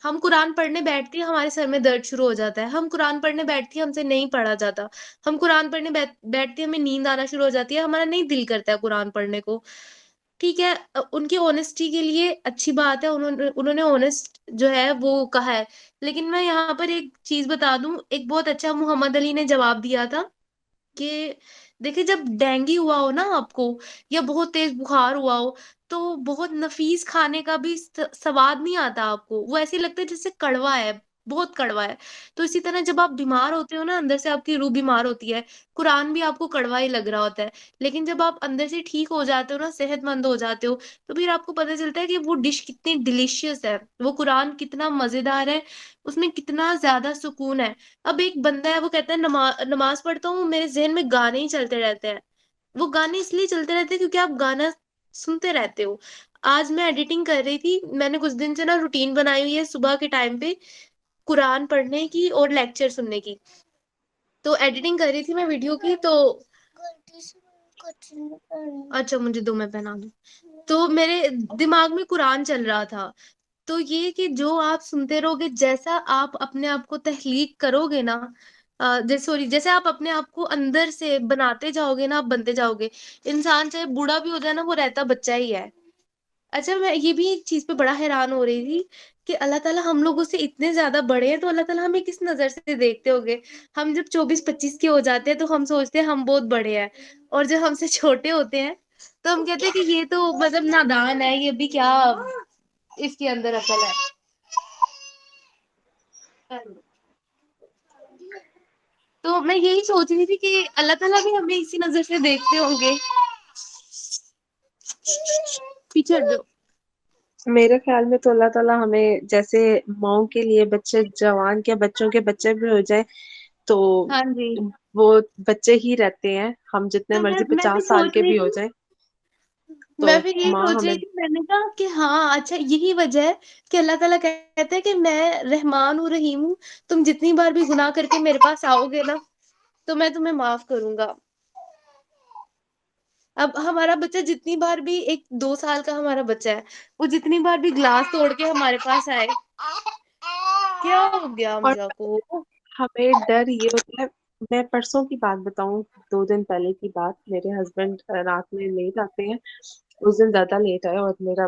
ہم قرآن پڑھنے بیٹھتی ہیں ہمارے سر میں درد شروع ہو جاتا ہے. ہم قرآن پڑھنے بیٹھتی ہیں ہم سے نہیں پڑھا جاتا. ہم قرآن پڑھنے بیٹھتی ہیں ہمیں نیند آنا شروع ہو جاتی ہے. ہمارا نہیں دل کرتا ہے قرآن پڑھنے کو. ٹھیک ہے ان کی اونیسٹی کے لیے اچھی بات ہے. انہوں نے اونیسٹ جو ہے وہ کہا ہے. لیکن میں یہاں پر ایک چیز بتا دوں. ایک بہت اچھا محمد علی نے جواب دیا تھا کہ دیکھیں جب ڈینگی ہوا ہو نا آپ کو یا بہت تیز بخار ہوا ہو تو بہت نفیس کھانے کا بھی سواد نہیں آتا آپ کو. وہ ایسے لگتا ہے جیسے کڑوا ہے بہت کڑوا ہے. تو اسی طرح جب آپ بیمار ہوتے ہو نا اندر سے آپ کی روح بیمار ہوتی ہے قرآن بھی آپ کو کڑوا ہی لگ رہا ہوتا ہے. لیکن جب آپ اندر سے ٹھیک ہو جاتے ہو نا صحت مند ہو جاتے ہو تو پھر آپ کو پتہ چلتا ہے کہ وہ ڈش کتنی ڈیلیشیس ہے. وہ قرآن کتنا مزیدار ہے. اس میں کتنا زیادہ سکون ہے. اب ایک بندہ ہے وہ کہتا ہے نماز پڑھتا ہوں میرے ذہن میں گانے ہی چلتے رہتے ہیں. وہ گانے اس لیے چلتے رہتے ہیں کیونکہ آپ گانا سنتے رہتے ہو. آج میں ایڈیٹنگ کر رہی تھی میں نے کچھ دن سے نا روٹین بنائی ہوئی ہے صبح کے ٹائم پہ قرآن پڑھنے کی اور لیکچر سننے کی. تو ایڈیٹنگ کر رہی تھی میں ویڈیو کی تو اچھا مجھے دو میں پہنا دوں. تو میرے دماغ میں قرآن چل رہا تھا. تو یہ کہ جو آپ سنتے رہو گے جیسا آپ اپنے آپ کو تخلیق کرو گے نا جیسے آپ اپنے آپ کو اندر سے بناتے جاؤ گے نا آپ بنتے جاؤ گے. انسان چاہے بوڑھا بھی ہو جائے نا وہ رہتا بچہ ہی ہے. اچھا میں یہ بھی ایک چیز پہ بڑا حیران ہو رہی تھی کہ اللہ تعالیٰ ہم لوگوں سے اتنے زیادہ بڑے ہیں تو اللہ تعالیٰ ہمیں کس نظر سے دیکھتے ہوگے. ہم جب 24-25 کے ہو جاتے ہیں تو ہم سوچتے ہیں ہم بہت بڑے ہیں اور جب ہم سے چھوٹے ہوتے ہیں تو ہم کہتے ہیں کہ یہ تو مطلب نادان ہے یہ بھی کیا اس کے اندر عقل ہے. تو میں یہی سوچ رہی تھی کہ اللہ تعالیٰ بھی ہمیں اسی نظر سے دیکھتے ہوں گے. پیچھے ہٹ جاؤ. میرے خیال میں تو اللہ تعالیٰ ہمیں جیسے ماؤں کے لیے بچے جوان کے بچوں کے بچے بھی ہو جائے تو ہاں جی. وہ بچے ہی رہتے ہیں. ہم جتنے تو مرضی میں بھی 50 سال سوچ کے رہی بھی ہو تھی جائیں تو میں بھی یہی ماں سوچ ہمیں رہی تھی. میں نے کہا کہ ہاں اچھا یہی وجہ ہے کہ اللہ تعالیٰ کہتے ہیں کہ میں رحمان ہوں رحیم ہوں. تم جتنی بار بھی گناہ کر کے میرے پاس آؤ گے نا تو میں تمہیں معاف کروں گا. اب ہمارا بچہ جتنی بار بھی 1-2 سال کا ہمارا بچہ ہے وہ جتنی بار بھی گلاس توڑ کے ہمارے پاس آئے کیا ہو گیا اور حمزہ کو. ہمیں ڈر یہ ہوتا ہے. میں پرسوں کی بات بتاؤں 2 دن پہلے کی بات. میرے ہسبینڈ رات میں لیٹ آتے ہیں. اس دن زیادہ لیٹ آئے اور میرا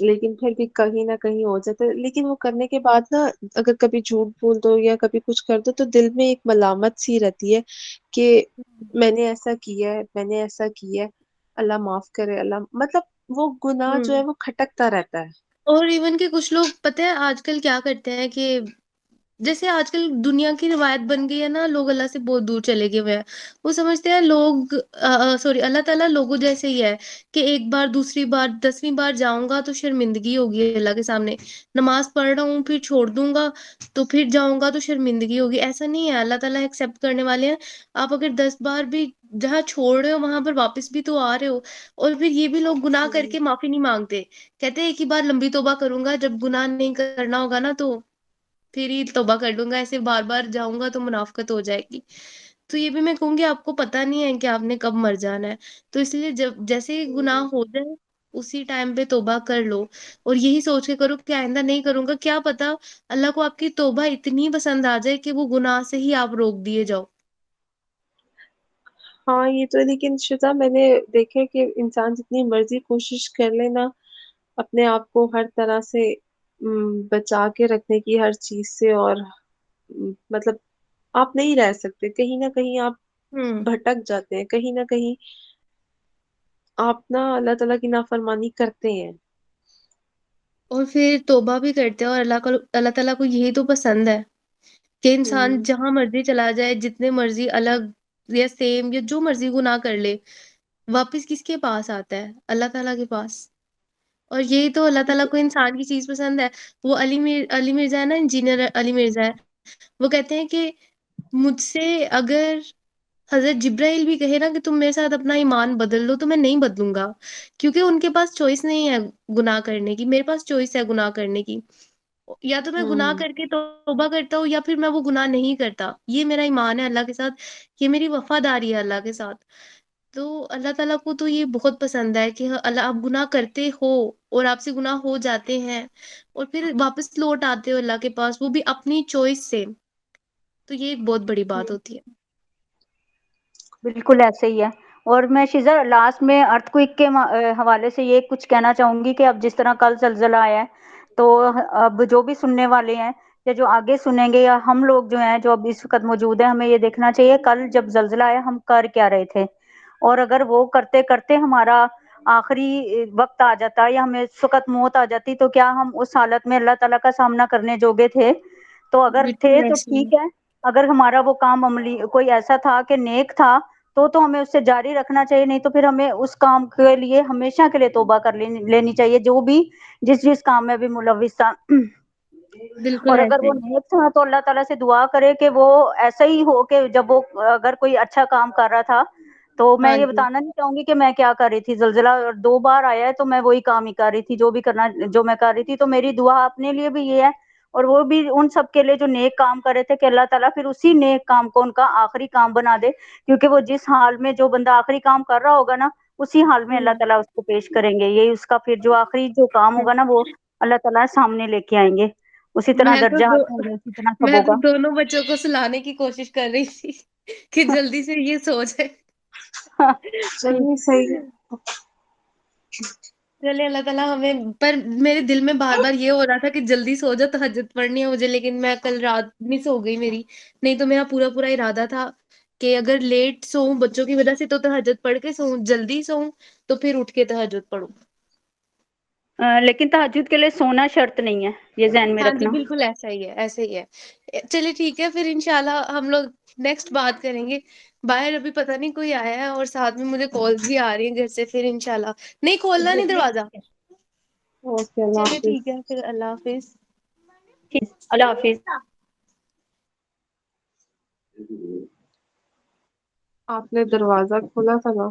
لیکن پھر بھی کہیں نہ کہیں ہو جاتا ہے. لیکن وہ کرنے کے بعد نا اگر کبھی جھوٹ بول دو یا کبھی کچھ کر دو تو دل میں ایک ملامت سی رہتی ہے کہ میں نے ایسا کیا ہے، میں نے ایسا کیا ہے، اللہ معاف کرے، اللہ مطلب وہ گناہ جو ہے وہ کھٹکتا رہتا ہے. اور ایون کہ کچھ لوگ پتہ ہے آج کل کیا کرتے ہیں کہ جیسے آج کل دنیا کی روایت بن گئی ہے نا، لوگ اللہ سے بہت دور چلے گئے ہوئے ہیں. وہ سمجھتے ہیں لوگ سوری اللہ تعالیٰ لوگوں جیسے ہی ہے کہ ایک بار دوسری بار 10ویں بار جاؤں گا تو شرمندگی ہوگی اللہ کے سامنے. نماز پڑھ رہا ہوں پھر چھوڑ دوں گا تو پھر جاؤں گا تو شرمندگی ہوگی. ایسا نہیں ہے، اللہ تعالیٰ ایکسیپٹ کرنے والے ہیں. آپ اگر 10 بار بھی جہاں چھوڑ رہے ہو وہاں پر واپس بھی تو آ رہے ہو. اور پھر یہ بھی لوگ گناہ کر کے معافی نہیں مانگتے، کہتے ہیں ایک ہی بار لمبی توبہ کروں گا، جب گناہ نہیں کرنا ہوگا نا تو پھر ہی توبہ کر لوں گا، ایسے بار بار جاؤں گا تو منافقت ہو جائے گی. تو یہ بھی میں کہوں گی آپ کو پتہ نہیں ہے کہ آپ نے کب مر جانا ہے، تو اس لیے جب جیسے گناہ ہو جائے اسی ٹائم پہ توبہ کر لو اور یہی سوچ کے کرو کہ آئندہ نہیں کروں گا. کیا پتا اللہ کو آپ کی توبہ اتنی پسند آ جائے کہ وہ گناہ سے ہی آپ روک دیے جاؤ. ہاں یہ تو، لیکن شزا میں نے دیکھا کہ انسان جتنی مرضی کوشش کر لے نا اپنے آپ کو ہر طرح سے بچا کے رکھنے کی ہر چیز سے، اور مطلب آپ نہیں رہ سکتے، کہیں نہ کہیں آپ بھٹک جاتے ہیں، کہیں نہ کہیں آپ نا اللہ تعالیٰ کی نافرمانی کرتے ہیں. اور پھر توبہ بھی کرتے ہیں، اور اللہ تعالیٰ کو یہی تو پسند ہے کہ انسان جہاں مرضی چلا جائے، جتنے مرضی الگ یا سیم یا جو مرضی گناہ کر لے، واپس کس کے پاس آتا ہے؟ اللہ تعالیٰ کے پاس. اور یہی تو اللہ تعالیٰ کو انسان کی چیز پسند ہے. وہ علی مرزا ہے نا، انجینئر علی مرزا ہے، وہ کہتے ہیں کہ مجھ سے اگر حضرت جبرائیل بھی کہے نا کہ تم میرے ساتھ اپنا ایمان بدل لو تو میں نہیں بدلوں گا، کیونکہ ان کے پاس چوائس نہیں ہے گناہ کرنے کی. میرے پاس چوائس ہے گناہ کرنے کی، یا تو میں گناہ کر کے توبہ کرتا ہوں یا پھر میں وہ گناہ نہیں کرتا. یہ میرا ایمان ہے اللہ کے ساتھ، یہ میری وفاداری ہے اللہ کے ساتھ. تو اللہ تعالیٰ کو تو یہ بہت پسند ہے کہ اللہ آپ گناہ کرتے ہو اور آپ سے گناہ ہو جاتے ہیں اور پھر واپس لوٹ آتے ہو اللہ کے پاس، وہ بھی اپنی چوائس سے. تو یہ ایک بہت بڑی بات ہوتی ہے. بالکل ایسے ہی ہے. اور میں شیزا لاسٹ میں ارتھ کوئک کے حوالے سے یہ کچھ کہنا چاہوں گی کہ اب جس طرح کل زلزلہ آیا ہے تو اب جو بھی سننے والے ہیں یا جو آگے سنیں گے یا ہم لوگ جو ہیں جو اب اس وقت موجود ہیں، ہمیں یہ دیکھنا چاہیے کل جب زلزلہ آیا ہم کر کیا رہے تھے، اور اگر وہ کرتے کرتے ہمارا آخری وقت آ جاتا یا ہمیں اس وقت موت آ جاتی تو کیا ہم اس حالت میں اللہ تعالیٰ کا سامنا کرنے جوگے تھے؟ تو اگر تھے بالکل تو ایسے ہی ٹھیک ہے، اگر ہمارا وہ کام عملی کوئی ایسا تھا کہ نیک تھا تو ہمیں اس سے جاری رکھنا چاہیے، نہیں تو پھر ہمیں اس کام کے لیے ہمیشہ کے لیے توبہ کر لینی چاہیے، جو بھی جس کام میں بھی ملوث تھا. اور بالکل اگر ایسے وہ ہی. نیک تھا تو اللہ تعالیٰ سے دعا کرے کہ وہ ایسا ہی ہو کہ جب وہ اگر کوئی اچھا کام کر رہا تھا تو میں ہاں یہ جی بتانا نہیں چاہوں گی کہ میں کیا کر رہی تھی. زلزلہ 2 بار آیا ہے تو میں وہی کام ہی کر رہی تھی جو بھی کرنا جو میں کر رہی تھی. تو میری دعا اپنے لیے بھی یہ ہے اور وہ بھی ان سب کے لیے جو نیک کام کر رہے تھے کہ اللہ تعالیٰ پھر اسی نیک کام کو ان کا آخری کام بنا دے، کیونکہ وہ جس حال میں جو بندہ آخری کام کر رہا ہوگا نا اسی حال میں اللہ تعالیٰ اس کو پیش کریں گے. یہی اس کا پھر جو آخری جو کام ہوگا نا وہ اللہ تعالیٰ سامنے لے کے آئیں گے، اسی طرح درجات ہوں گے، اسی طرح سب میں تو ہوگا. دونوں بچوں کو سلانے کی کوشش کر رہی تھی کہ جلدی سے یہ سو جائے. صحیح. چلے اللہ تعالیٰ ہمیں، پر میرے دل میں بار بار یہ ہو رہا تھا کہ جلدی سو جا، تہجد پڑھنی ہے مجھے، لیکن میں کل رات مس ہو گئی میری. نہیں تو میرا پورا پورا ارادہ تھا کہ اگر لیٹ سوؤں بچوں کی وجہ سے تو تہجد پڑھ کے سوؤں، جلدی سوؤں تو پھر اٹھ کے تہجد پڑھوں. لیکن تہجد کے لیے سونا شرط نہیں ہے، یہ ذہن میں ہاں جی رکھنا. بالکل ایسا ہی ہے، ایسا ہی ہے. چلے ٹھیک ہے، پھر انشاءاللہ ہم لوگ نیکسٹ بات کریں گے. باہر ابھی پتہ نہیں کوئی آیا ہے اور ساتھ میں مجھے کالز بھی آ رہی ہیں گھر سے. پھر انشاءاللہ نہیں کھولنا نہیں دروازہ. اوکے، اللہ چلے حافظ. ٹھیک ہے پھر، اللہ حافظ. ٹھیک، اللہ حافظ. آپ نے دروازہ کھولا تھا نا؟